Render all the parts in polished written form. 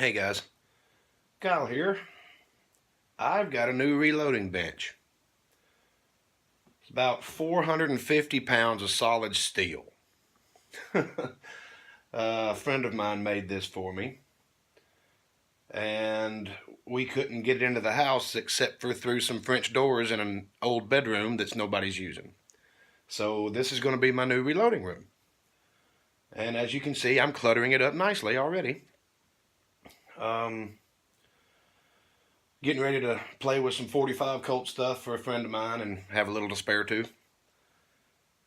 Hey guys, Kyle here. I've got a new reloading bench. It's about 450 pounds of solid steel. A friend of mine made this for me, and we couldn't get it into the house except for through some French doors in an old bedroom that's nobody's using. So this is going to be my new reloading room. And as you can see, I'm cluttering it up nicely already. Um, Getting ready to play with some 45 Colt stuff for a friend of mine and have a little to spare too.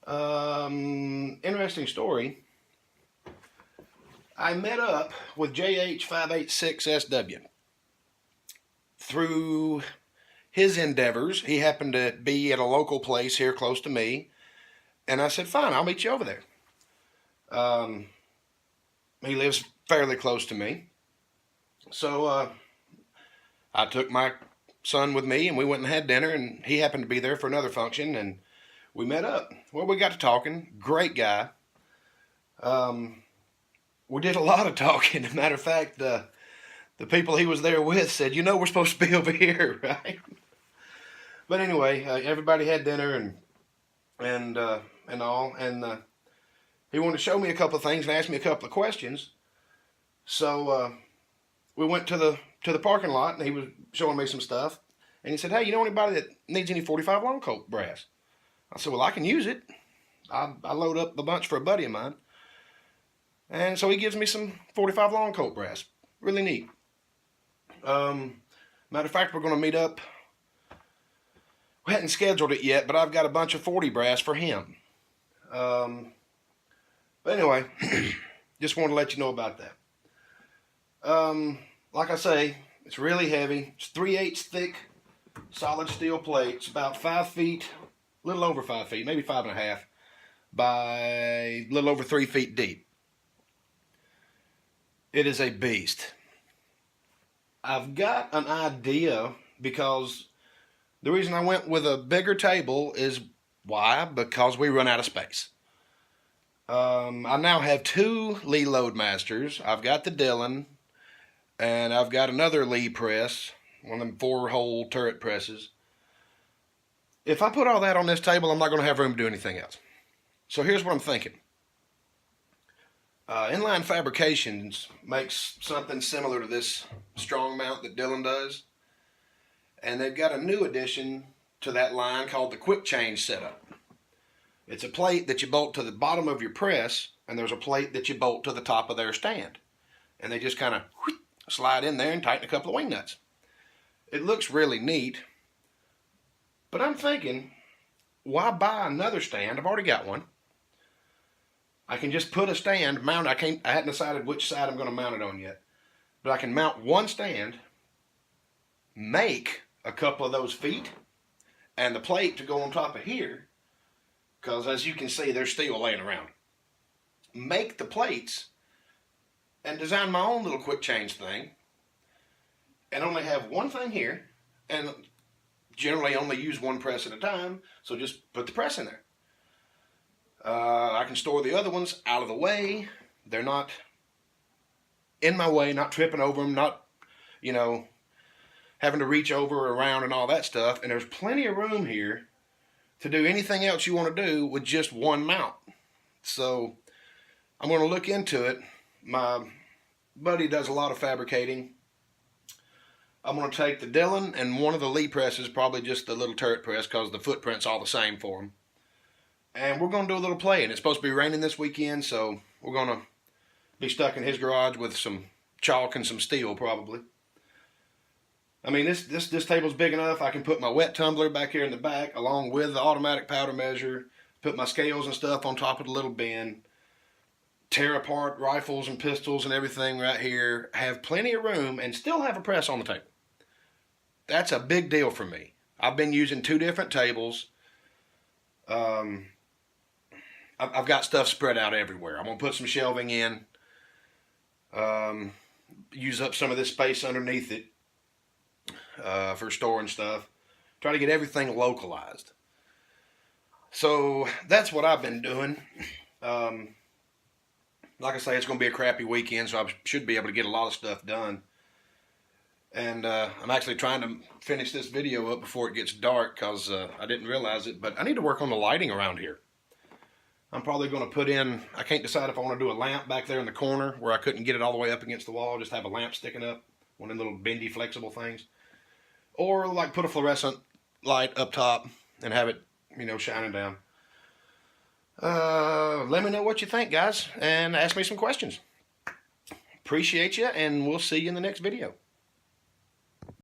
Interesting story. I met up with JH586SW through his endeavors. He happened to be at a local place here close to me, and I said, "Fine, I'll meet you over there." Um, he lives fairly close to me, so I took my son with me, and we went and had dinner. And he happened to be there for another function, and we met up. Well, we got to talking. Great guy. We did a lot of talking. As a matter of fact, the people he was there with said, we're supposed to be over here, right? But anyway, everybody had dinner and all, and he wanted to show me a couple of things and ask me a couple of questions. So we went to the parking lot, and he was showing me some stuff. And he said, "Hey, you know anybody that needs any 45 long Colt brass?" I said, "Well, I can use it. I load up the bunch for a buddy of mine." And so he gives me some 45 long Colt brass. Really neat. Matter of fact, we're going to meet up. We hadn't scheduled it yet, but I've got a bunch of 40 brass for him. But anyway, just wanted to let you know about that. Like I say, it's really heavy. It's 3/8 thick, solid steel plate. It's about 5 feet, a little over 5 feet, maybe 5.5, by a little over 3 feet deep. It is a beast. I've got an idea because the reason I went with a bigger table is why? Because we run out of space. I now have two Lee Loadmasters. I've got the Dillon, and I've got another Lee press, one of them 4-hole turret presses. If I put all that on this table, I'm not going to have room to do anything else. So here's what I'm thinking. Inline Fabrications makes something similar to this strong mount that Dillon does. And they've got a new addition to that line called the Quick Change setup. It's a plate that you bolt to the bottom of your press, and there's a plate that you bolt to the top of their stand. And they just kind of slide in there and tighten a couple of wing nuts. It looks really neat. But I'm thinking, why buy another stand? I've already got one. I can just put a stand, mount. I hadn't decided which side I'm going to mount it on yet. But I can mount one stand, make a couple of those feet, and the plate to go on top of here, because as you can see, there's steel laying around. Make the plates and design my own little quick change thing, and only have one thing here, and generally only use one press at a time, so just put the press in there. I can store the other ones out of the way. They're not in my way, not tripping over them, not, having to reach over or around and all that stuff. And there's plenty of room here to do anything else you want to do with just one mount. So I'm going to look into it. My buddy does a lot of fabricating. I'm going to take the Dillon and one of the Lee presses, probably just the little turret press because the footprint's all the same for them. And we're going to do a little play. And it's supposed to be raining this weekend, so we're going to be stuck in his garage with some chalk and some steel probably. I mean, this table's big enough. I can put my wet tumbler back here in the back along with the automatic powder measure, put my scales and stuff on top of the little bin, tear apart rifles and pistols and everything right here, have plenty of room, and still have a press on the table. That's a big deal for me. I've been using 2 different tables. I've got stuff spread out everywhere. I'm going to put some shelving in, use up some of this space underneath it for storing stuff. Try to get everything localized. So that's what I've been doing. like I say, it's going to be a crappy weekend, so I should be able to get a lot of stuff done. And I'm actually trying to finish this video up before it gets dark because I didn't realize it, but I need to work on the lighting around here. I'm probably going to put in, I can't decide if I want to do a lamp back there in the corner where I couldn't get it all the way up against the wall, just have a lamp sticking up, one of them little bendy flexible things. Or like put a fluorescent light up top and have it, you know, shining down. Let me know what you think, guys, and ask me some questions. Appreciate you, and we'll see you in the next video.